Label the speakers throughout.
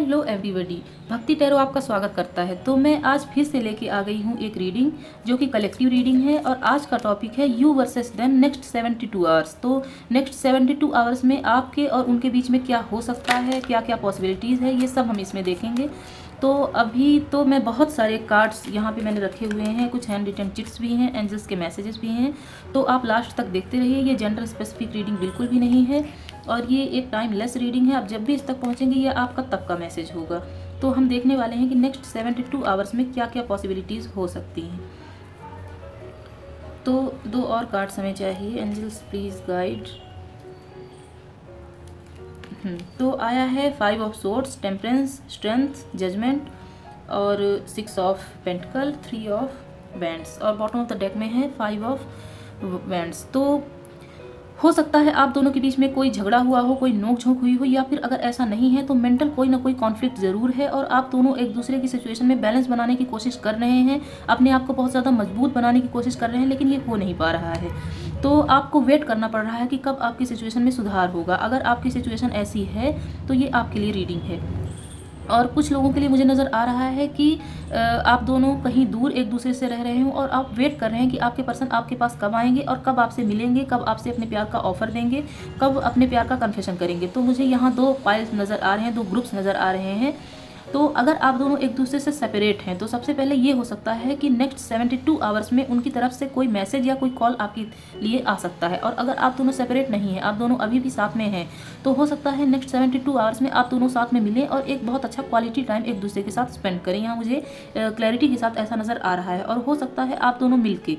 Speaker 1: Hello everybody, भक्ति tarot आपका स्वागत करता है। तो मैं आज फिर से लेके आ गई हूँ एक रीडिंग जो कि कलेक्टिव रीडिंग है और आज का टॉपिक है you versus them next 72 hours. तो नेक्स्ट 72 आवर्स में आपके और उनके बीच में क्या हो सकता है, क्या क्या पॉसिबिलिटीज़ है, ये सब हम इसमें देखेंगे। तो अभी तो मैं बहुत सारे कार्ड्स यहाँ पे मैंने रखे हुए हैं, कुछ हैंड रिटन चिट्स भी हैं, एंजल्स के मैसेजेस भी हैं। तो आप लास्ट तक देखते रहिए। ये जेंडर स्पेसिफिक रीडिंग बिल्कुल भी नहीं है और ये एक टाइम लेस रीडिंग है। आप जब भी इस तक पहुँचेंगे ये आपका तब का मैसेज होगा। तो हम देखने वाले हैं कि नेक्स्ट 72 आवर्स में क्या क्या पॉसिबिलिटीज़ हो सकती हैं। तो 2 और कार्ड्स हमें चाहिए। Angels please guide. तो आया है 5 of swords, temperance, strength, judgement और 6 ऑफ पेंटिकल, 3 ऑफ बैंड्स और बॉटम ऑफ द डेक में है 5 ऑफ बैंड्स। तो हो सकता है आप दोनों के बीच में कोई झगड़ा हुआ हो, कोई नोक झोंक हुई हो, या फिर अगर ऐसा नहीं है तो मेंटल कोई ना कोई कॉन्फ्लिक्ट ज़रूर है और आप दोनों एक दूसरे की सिचुएशन में बैलेंस बनाने की कोशिश कर रहे हैं, अपने आप को बहुत ज़्यादा मजबूत बनाने की कोशिश कर रहे हैं, लेकिन ये हो नहीं पा रहा है। तो आपको वेट करना पड़ रहा है कि कब आपकी सिचुएशन में सुधार होगा। अगर आपकी सिचुएशन ऐसी है तो ये आपके लिए रीडिंग है। और कुछ लोगों के लिए मुझे नज़र आ रहा है कि आप दोनों कहीं दूर एक दूसरे से रह रहे हो और आप वेट कर रहे हैं कि आपके पर्सन आपके पास कब आएंगे और कब आपसे मिलेंगे, कब आपसे अपने प्यार का ऑफर देंगे, कब अपने प्यार का कन्फेशन करेंगे। तो मुझे यहाँ 2 पाइल्स नज़र आ रहे हैं, 2 ग्रुप्स नज़र आ रहे हैं। तो अगर आप दोनों एक दूसरे से सेपरेट हैं तो सबसे पहले ये हो सकता है कि नेक्स्ट 72 आवर्स में उनकी तरफ से कोई मैसेज या कोई कॉल आपके लिए आ सकता है। और अगर आप दोनों सेपरेट नहीं हैं, आप दोनों अभी भी साथ में हैं, तो हो सकता है नेक्स्ट 72 आवर्स में आप दोनों साथ में मिलें और एक बहुत अच्छा क्वालिटी टाइम एक दूसरे के साथ स्पेंड करें। यहाँ मुझे क्लैरिटी के साथ ऐसा नज़र आ रहा है। और हो सकता है आप दोनों मिलके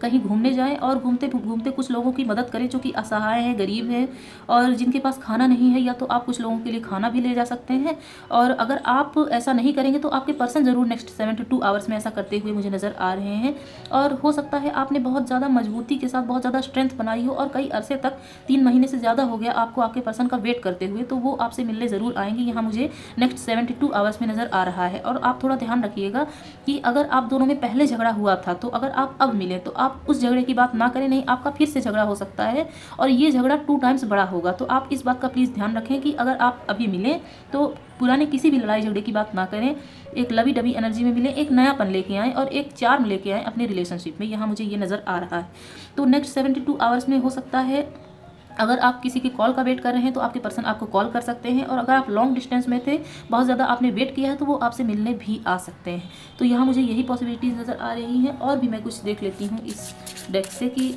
Speaker 1: कहीं घूमने जाएं और घूमते घूमते कुछ लोगों की मदद करें जो कि असहाय हैं, गरीब हैं और जिनके पास खाना नहीं है, या तो आप कुछ लोगों के लिए खाना भी ले जा सकते हैं। और अगर आप ऐसा नहीं करेंगे तो आपके पर्सन ज़रूर नेक्स्ट 72 आवर्स में ऐसा करते हुए मुझे नज़र आ रहे हैं। और हो सकता है आपने बहुत ज़्यादा मजबूती के साथ बहुत ज़्यादा स्ट्रेंथ बनाई हो और कई अरसे तक 3 महीने से ज़्यादा हो गया आपको आपके पर्सन का वेट करते हुए, तो वो आपसे मिलने ज़रूर आएंगे। यहाँ मुझे नेक्स्ट 72 आवर्स में नज़र आ रहा है। और आप थोड़ा ध्यान रखिएगा कि अगर आप दोनों में पहले झगड़ा हुआ था तो अगर आप अब मिलें तो आप उस झगड़े की बात ना करें, नहीं आपका फिर से झगड़ा हो सकता है और ये झगड़ा 2 टाइम्स बड़ा होगा। तो आप इस बात का प्लीज़ ध्यान रखें कि अगर आप अभी मिलें तो पुराने किसी भी लड़ाई झगड़े की बात ना करें, एक लवी डबी एनर्जी में मिलें, एक नयापन लेके आएँ और एक चार्म लेके आएँ अपने रिलेशनशिप में। यहाँ मुझे ये नज़र आ रहा है। तो नेक्स्ट 72 आवर्स में हो सकता है अगर आप किसी की कॉल का वेट कर रहे हैं तो आपके पर्सन आपको कॉल कर सकते हैं, और अगर आप लॉन्ग डिस्टेंस में थे, बहुत ज़्यादा आपने वेट किया है, तो वो आपसे मिलने भी आ सकते हैं। तो यहाँ मुझे यही पॉसिबिलिटीज़ नज़र आ रही हैं। और भी मैं कुछ देख लेती हूँ इस डेक से कि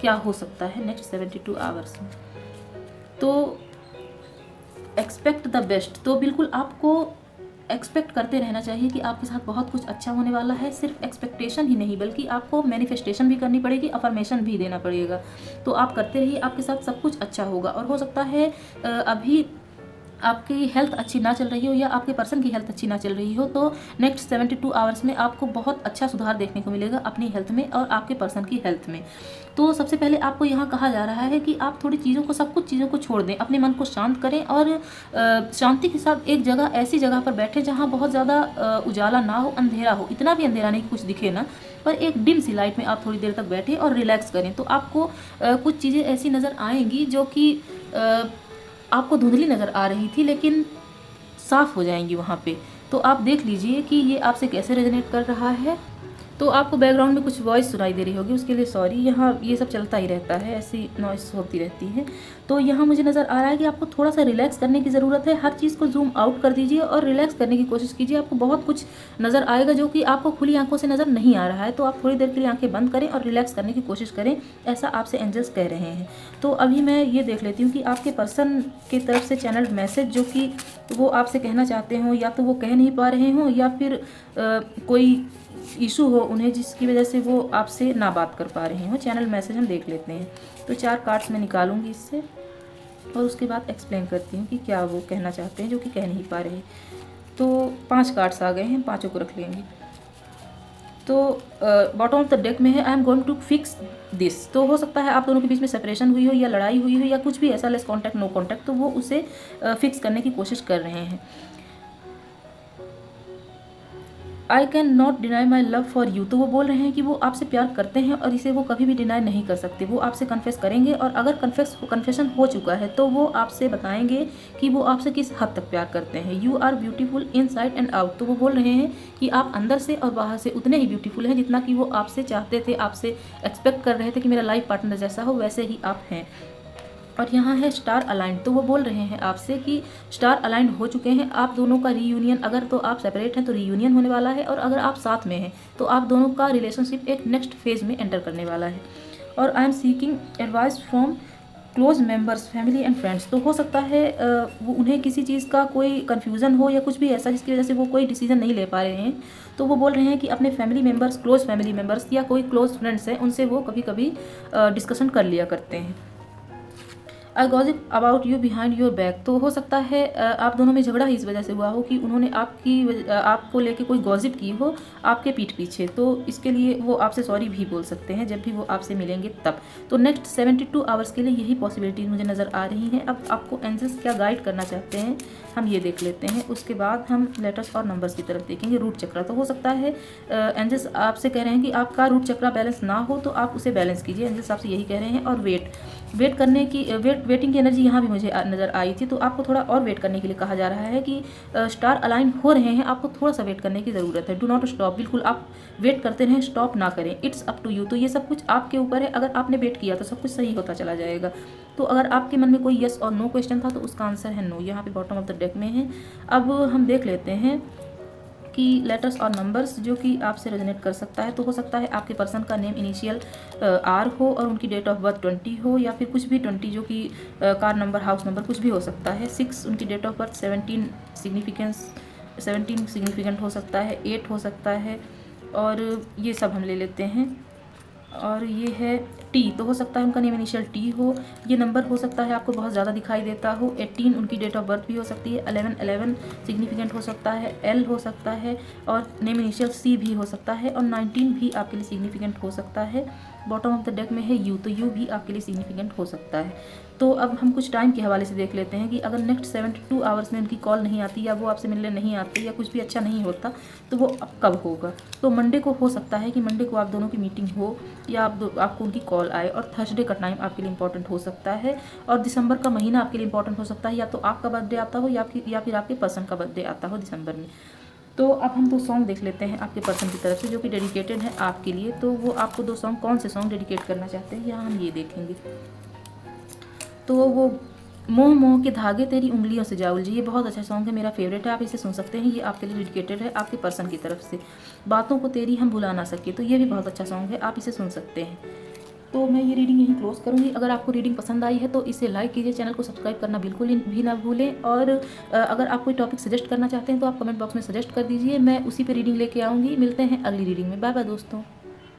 Speaker 1: क्या हो सकता है नेक्स्ट 72 आवर्स में। तो एक्सपेक्ट द बेस्ट। तो बिल्कुल आपको एक्सपेक्ट करते रहना चाहिए कि आपके साथ बहुत कुछ अच्छा होने वाला है। सिर्फ एक्सपेक्टेशन ही नहीं बल्कि आपको मैनिफेस्टेशन भी करनी पड़ेगी, अफर्मेशन भी देना पड़ेगा। तो आप करते रहिए, आपके साथ सब कुछ अच्छा होगा। और हो सकता है अभी आपकी हेल्थ अच्छी ना चल रही हो या आपके पर्सन की हेल्थ अच्छी ना चल रही हो, तो नेक्स्ट 72 आवर्स में आपको बहुत अच्छा सुधार देखने को मिलेगा अपनी हेल्थ में और आपके पर्सन की हेल्थ में। तो सबसे पहले आपको यहाँ कहा जा रहा है कि आप थोड़ी चीज़ों को, सब कुछ चीज़ों को छोड़ दें, अपने मन को शांत करें और शांति के साथ एक जगह, ऐसी जगह पर बैठें जहाँ बहुत ज़्यादा उजाला ना हो, अंधेरा हो, इतना भी अंधेरा नहीं कुछ दिखे ना, पर एक डिम सी लाइट में आप थोड़ी देर तक बैठें और रिलैक्स करें। तो आपको कुछ चीज़ें ऐसी नज़र आएंगी जो कि आपको धुंधली नज़र आ रही थी लेकिन साफ़ हो जाएंगी वहाँ पे। तो आप देख लीजिए कि ये आपसे कैसे रेजोनेट कर रहा है। तो आपको बैकग्राउंड में कुछ वॉइस सुनाई दे रही होगी, उसके लिए सॉरी। यहाँ ये सब चलता ही रहता है, ऐसी नॉइस होती रहती है। तो यहाँ मुझे नज़र आ रहा है कि आपको थोड़ा सा रिलैक्स करने की ज़रूरत है। हर चीज़ को जूम आउट कर दीजिए और रिलैक्स करने की कोशिश कीजिए। आपको बहुत कुछ नज़र आएगा जो कि आपको खुली आंखों से नज़र नहीं आ रहा है। तो आप थोड़ी देर के लिए आंखें बंद करें और रिलैक्स करने की कोशिश करें, ऐसा आपसे एंजल्स कह रहे हैं। तो अभी मैं ये देख लेती हूँ कि आपके पर्सन की तरफ से चैनल मैसेज जो कि वो आपसे कहना चाहते हों, या तो वो कह नहीं पा रहे हों या फिर कोई इशू हो उन्हें जिसकी वजह से वो आपसे ना बात कर पा रहे हो। चैनल मैसेज हम देख लेते हैं। तो 4 कार्ड्स मैं निकालूंगी इससे और उसके बाद एक्सप्लेन करती हूँ कि क्या वो कहना चाहते हैं जो कि कह नहीं पा रहे। तो 5 कार्ड्स आ गए हैं, 5 को रख लेंगे। तो बॉटम ऑफ द डेक में है I am going to fix this. तो हो सकता है आप दोनों के बीच में सेपरेशन हुई हो या लड़ाई हुई हो या कुछ भी ऐसा, लेस कॉन्टैक्ट नो कॉन्टैक्ट, तो वो उसे फिक्स करने की कोशिश कर रहे हैं। I can not deny my love for you, तो वो बोल रहे हैं कि वो आपसे प्यार करते हैं और इसे वो कभी भी डिनाई नहीं कर सकते। वो आपसे कन्फेस करेंगे और अगर कन्फेशन हो चुका है तो वो आपसे बताएंगे कि वो आपसे किस हद तक प्यार करते हैं। You are beautiful inside and out, तो वो बोल रहे हैं कि आप अंदर से और बाहर से उतने ही ब्यूटीफुल हैं जितना कि वो आपसे चाहते थे, आपसे एक्सपेक्ट कर रहे थे कि मेरा लाइफ पार्टनर जैसा हो वैसे ही आप हैं। और यहाँ है स्टार अलाइंड, तो वो बोल रहे हैं आपसे कि स्टार अलाइंड हो चुके हैं आप दोनों का रीयूनियन, अगर तो आप सेपरेट हैं तो रीयूनियन होने वाला है, और अगर आप साथ में हैं तो आप दोनों का रिलेशनशिप एक नेक्स्ट फेज में एंटर करने वाला है। और I am seeking advice from close members family and friends, तो हो सकता है वो उन्हें किसी चीज़ का कोई कन्फ्यूज़न हो या कुछ भी ऐसा जिसकी वजह से वो कोई डिसीजन नहीं ले पा रहे हैं, तो वो बोल रहे हैं कि अपने family members, close family members या कोई क्लोज फ्रेंड्स हैं उनसे वो कभी कभी डिस्कशन कर लिया करते हैं। I gossip about you behind your back, तो हो सकता है आप दोनों में झगड़ा ही इस वजह से हुआ हो कि उन्होंने आपको लेके कोई गॉसिप की हो आपके पीठ पीछे, तो इसके लिए वो आपसे सॉरी भी बोल सकते हैं जब भी वो आपसे मिलेंगे तब। तो नेक्स्ट 72 आवर्स के लिए यही पॉसिबिलिटीज मुझे नज़र आ रही हैं। अब आपको एंजल्स क्या गाइड करना चाहते हैं हम ये देख लेते हैं, उसके बाद हम लेटर्स और नंबर्स की तरफ देखेंगे। रूट चक्रा, तो हो सकता है एंजल्स आपसे कह रहे हैं कि आपका रूट चक्रा बैलेंस ना हो तो आप उसे बैलेंस कीजिए, एंजल्स आपसे यही कह रहे हैं। और वेट करने की वेटिंग की एनर्जी यहाँ भी मुझे नज़र आई थी, तो आपको थोड़ा और वेट करने के लिए कहा जा रहा है कि स्टार अलाइन हो रहे हैं, आपको थोड़ा सा वेट करने की ज़रूरत है। डू नॉट स्टॉप, बिल्कुल आप वेट करते रहें, स्टॉप ना करें। इट्स अप टू यू, तो ये सब कुछ आपके ऊपर है, अगर आपने वेट किया तो सब कुछ सही होता चला जाएगा। तो अगर आपके मन में कोई यस और नो क्वेश्चन था तो उसका आंसर है नो, यहाँ पे बॉटम ऑफ द डेक में है। अब हम देख लेते हैं कि लेटर्स और नंबर्स जो कि आपसे रेजोनेट कर सकता है, तो हो सकता है आपके पर्सन का नेम इनिशियल आर हो और उनकी डेट ऑफ बर्थ 20 हो, या फिर कुछ भी 20 जो कि कार नंबर, हाउस नंबर कुछ भी हो सकता है। 6 उनकी डेट ऑफ बर्थ, 17 सिग्निफिकेंट हो सकता है, 8 हो सकता है, और ये सब हम ले लेते हैं। और ये है टी, तो हो सकता है उनका नेम इनिशियल टी हो। ये नंबर हो सकता है आपको बहुत ज़्यादा दिखाई देता हो। 18 उनकी डेट ऑफ बर्थ भी हो सकती है। 11 सिग्निफिकेंट हो सकता है। एल हो सकता है और नेम इनिशियल सी भी हो सकता है। और 19 भी आपके लिए सिग्निफिकेंट हो सकता है। बॉटम ऑफ द डेक में है यू, तो यू भी आपके लिए सिग्निफिकेंट हो सकता है। तो अब हम कुछ टाइम के हवाले से देख लेते हैं कि अगर नेक्स्ट 72 आवर्स में उनकी कॉल नहीं आती या वो आपसे मिलने नहीं आते या कुछ भी अच्छा नहीं होता तो वो अब कब होगा। तो मंडे को हो सकता है कि मंडे को आप दोनों की मीटिंग हो या आपको उनकी कॉल आए। और थर्सडे का टाइम आपके लिए इंपॉर्टेंट हो सकता है। और दिसंबर का महीना आपके लिए इंपॉर्टेंट हो सकता है, या तो आपका बर्थडे आता हो या फिर आपके पर्सन का बर्थडे आता हो दिसंबर में। तो अब हम 2 सॉन्ग देख लेते हैं आपके पर्सन की तरफ से जो कि डेडिकेटेड है आपके लिए। तो वो आपको 2 सॉन्ग, कौन से सॉन्ग डेडिकेट करना चाहते हैं यहाँ हम ये देखेंगे। तो वो मोह मोह के धागे तेरी उंगलियों से जा उलझी, ये बहुत अच्छा सॉन्ग है, मेरा फेवरेट है, आप इसे सुन सकते हैं। ये आपके लिए डेडिकेटेड है आपके पर्सन की तरफ से। बातों को तेरी हम भुला ना सके, तो ये भी बहुत अच्छा सॉन्ग है, आप इसे सुन सकते हैं। तो मैं ये रीडिंग यहीं क्लोज करूँगी। अगर आपको रीडिंग पसंद आई है तो इसे लाइक कीजिए, चैनल को सब्सक्राइब करना बिल्कुल भी ना भूलें। और अगर आप कोई टॉपिक सजेस्ट करना चाहते हैं तो आप कमेंट बॉक्स में सजेस्ट कर दीजिए, मैं उसी पे रीडिंग लेके आऊँगी। मिलते हैं अगली रीडिंग में, बाय बाय दोस्तों।